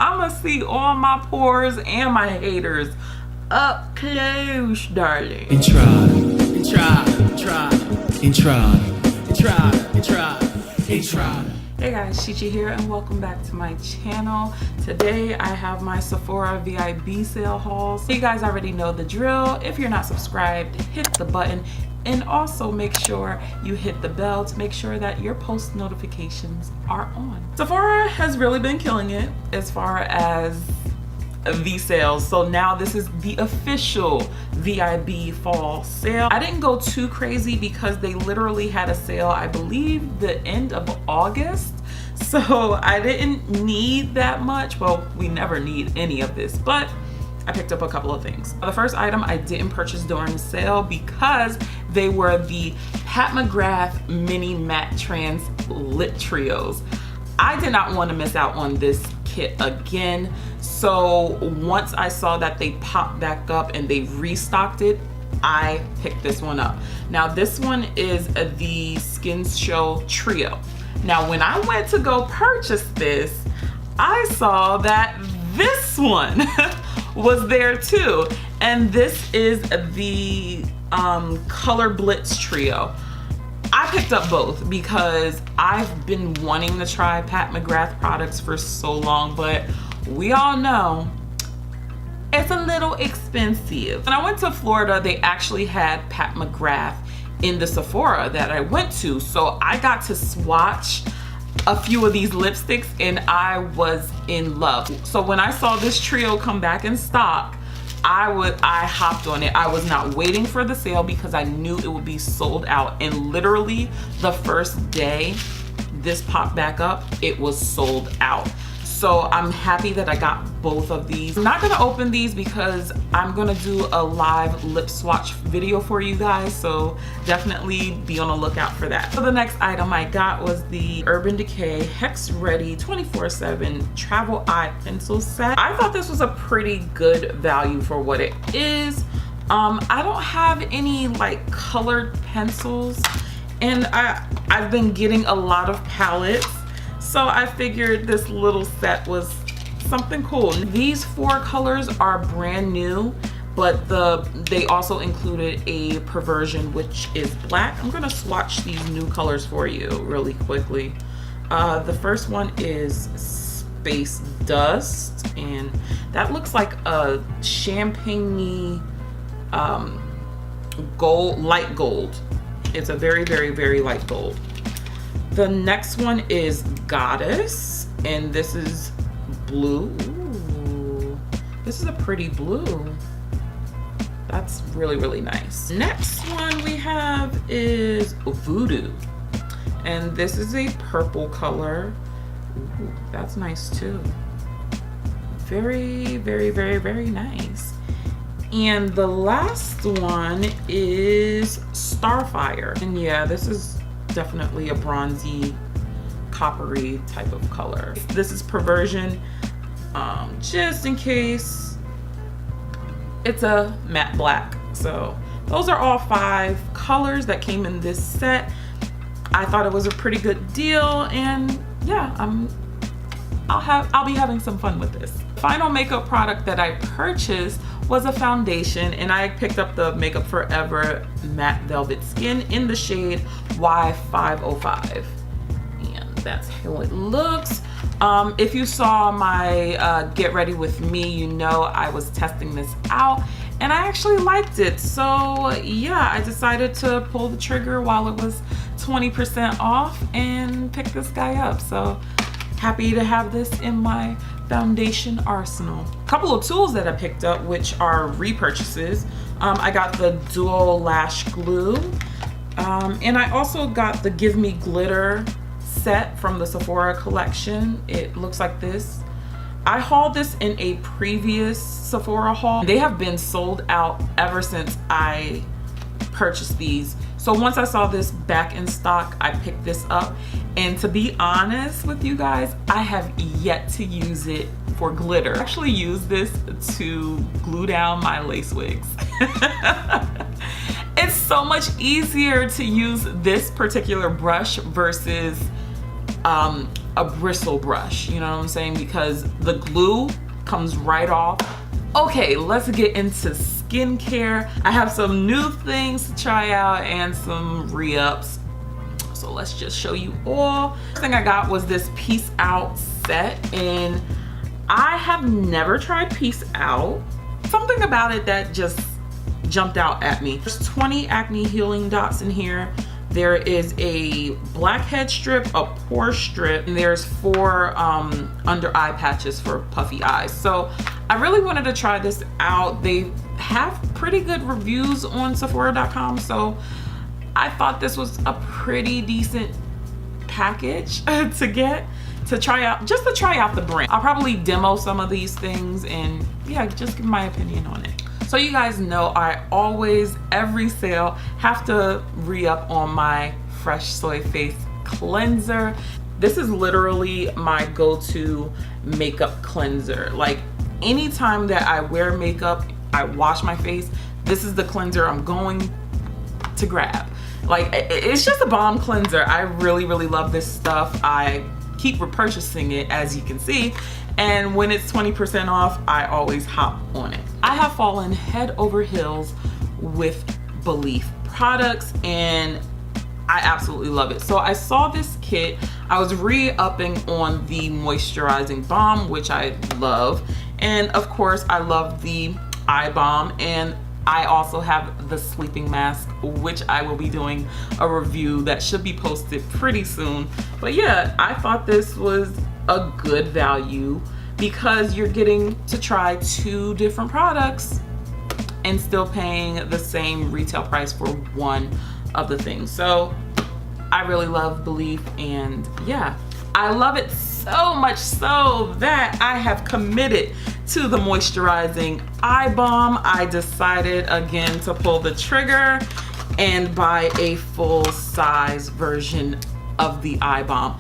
I'ma see all my pores and my haters up close, darling. And try. Hey guys, Chi here and welcome back to my channel. Today I have my Sephora VIB Sale haul. So you guys already know the drill. If you're not subscribed, hit the button and also make sure you hit the bell to make sure that your post notifications are on. Sephora has really been killing it as far as the sales. So now this is the official VIB fall sale. I didn't go too crazy because they literally had a sale, I believe the end of August. So I didn't need that much. Well, we never need any of this, but I picked up a couple of things. The first item I didn't purchase during the sale because they were the Mcgrath Mini MatteTrance Lip Trios. I did not want to miss out on this kit again. So once I saw that they popped back up and they restocked it, I picked this one up. Now this one is the Skin Show Trio. Now when I went to go purchase this, I saw that this one was there too. And this is the Color Blitz Trio. I picked up both because I've been wanting to try Mcgrath products for so long, but we all know it's a little expensive. When I went to Florida, they actually had Mcgrath in the Sephora that I went to. So I got to swatch a few of these lipsticks and I was in love. So when I saw this trio come back in stock, I hopped on it. I was not waiting for the sale because I knew it would be sold out. And literally the first day this popped back up, it was sold out. So I'm happy that I got both of these. I'm not gonna open these because I'm gonna do a live lip swatch video for you guys. So definitely be on the lookout for that. So the next item I got was the Urban Decay Hex Ready 24/7 Travel Eye Pencil Set. I thought this was a pretty good value for what it is. I don't have any like colored pencils and I've been getting a lot of palettes. So I figured this little set was something cool. These 4 colors are brand new, but they also included a perversion, which is black. I'm gonna swatch these new colors for you really quickly. The first one is Space Dust, and that looks like a champagne-y gold, light gold. It's a very, very, very light gold. The next one is Goddess, and this is blue. Ooh, this is a pretty blue. That's really, really nice. Next one we have is Voodoo, and this is a purple color. Ooh, that's nice too. Very, very, very, very nice. And the last one is Starfire, and yeah, this is definitely a bronzy, coppery type of color. This is Perversion, just in case. It's a matte black. So those are all 5 colors that came in this set. I thought it was a pretty good deal, and yeah, I'll be having some fun with this. Final makeup product that I purchased was a foundation, and I picked up the Makeup Forever Matte Velvet Skin in the shade Y505, and that's how it looks. If you saw my Get Ready With Me, you know I was testing this out and I actually liked it. So yeah, I decided to pull the trigger while it was 20% off and pick this guy up. So happy to have this in my foundation arsenal. A couple of tools that I picked up, which are repurchases. I got the Duo Lash Glue, and I also got the Give Me Glitter set from the Sephora collection. It looks like this. I hauled this in a previous Sephora haul. They have been sold out ever since I purchased these. So once I saw this back in stock, I picked this up. And to be honest with you guys, I have yet to use it for glitter. I actually use this to glue down my lace wigs. It's so much easier to use this particular brush versus a bristle brush, you know what I'm saying? Because the glue comes right off. Okay, let's get into skincare. I have some new things to try out and some re-ups. So let's just show you all. First thing I got was this Peace Out set, and I have never tried Peace Out. Something about it that just jumped out at me. There's 20 acne healing dots in here. There is a blackhead strip, a pore strip, and there's 4 under eye patches for puffy eyes. So I really wanted to try this out. They have pretty good reviews on Sephora.com, so I thought this was a pretty decent package to try out, just to try out the brand. I'll probably demo some of these things and yeah, just give my opinion on it. So you guys know I always, every sale, have to re-up on my Fresh Soy Face Cleanser. This is literally my go-to makeup cleanser. Like anytime that I wear makeup, I wash my face, this is the cleanser I'm going to grab. Like it's just a bomb cleanser. I really, really love this stuff. I keep repurchasing it, as you can see, and when it's 20% off, I always hop on it. I have fallen head over heels with BELIF products and I absolutely love it. So I saw this kit. I was re-upping on the moisturizing balm, which I love, and of course I love the eye balm, and I also have the sleeping mask, which I will be doing a review that should be posted pretty soon. But yeah, I thought this was a good value because you're getting to try 2 different products and still paying the same retail price for one of the things. So I really love BELIF, and yeah, I love it so much so that I have committed to the moisturizing eye balm. I decided again to pull the trigger and buy a full size version of the eye balm.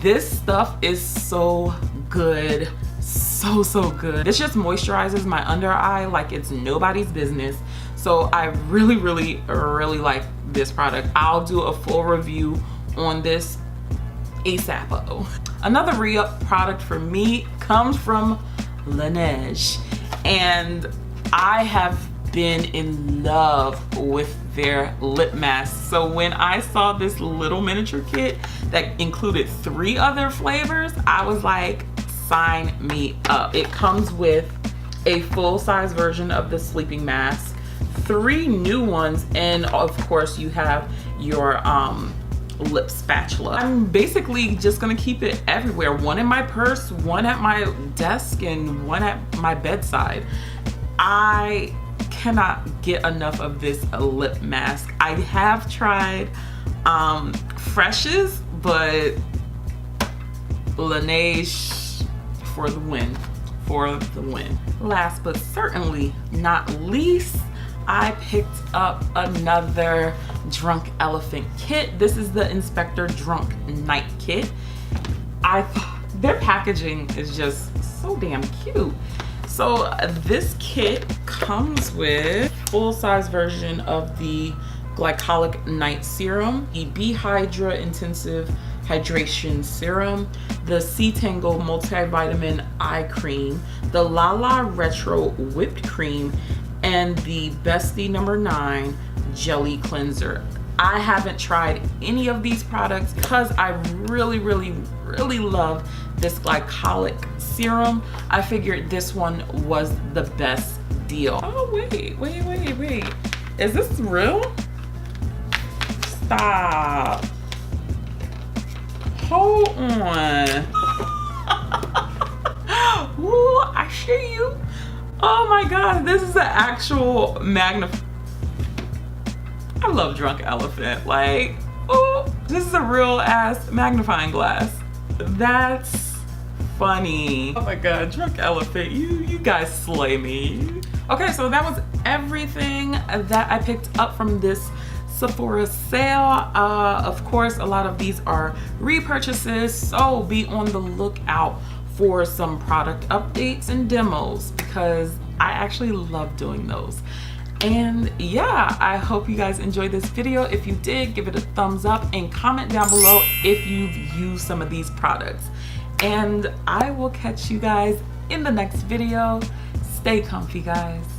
This stuff is so good, so good. This just moisturizes my under eye like it's nobody's business. So I really like this product. I'll do a full review on this ASAP. Another re-up product for me comes from LANEIGE, and I have been in love with their lip mask. So when I saw this little miniature kit that included 3 other flavors, I was like, sign me up. It comes with a full-size version of the sleeping mask, 3 new ones, and of course you have your lip spatula. I'm basically just gonna keep it everywhere. 1 in my purse, 1 at my desk, and 1 at my bedside. I cannot get enough of this lip mask. I have tried Fresh's, but LANEIGE for the win, Last but certainly not least, I picked up another Drunk Elephant kit. This is the Inspector Drunk Night Kit. Their packaging is just so damn cute. So this kit comes with full-size version of the Glycolic Night Serum, the B-Hydra Intensive Hydration Serum, the C-Tangle Multivitamin Eye Cream, the Lala Retro Whipped Cream, and the Bestie No. 9 Jelly Cleanser. I haven't tried any of these products because I really love this glycolic serum. I figured this one was the best deal. Oh wait. Is this real? Stop. Hold on. Ooh, I see you. Oh my god, this is an actual I love Drunk Elephant. Like, oh, this is a real ass magnifying glass. That's funny. Oh my god, Drunk Elephant, you guys slay me. Okay, so that was everything that I picked up from this Sephora sale. Of course, a lot of these are repurchases, so be on the lookout for some product updates and demos because I actually love doing those. And yeah, I hope you guys enjoyed this video. If you did, give it a thumbs up and comment down below if you've used some of these products. And I will catch you guys in the next video. Stay comfy, guys.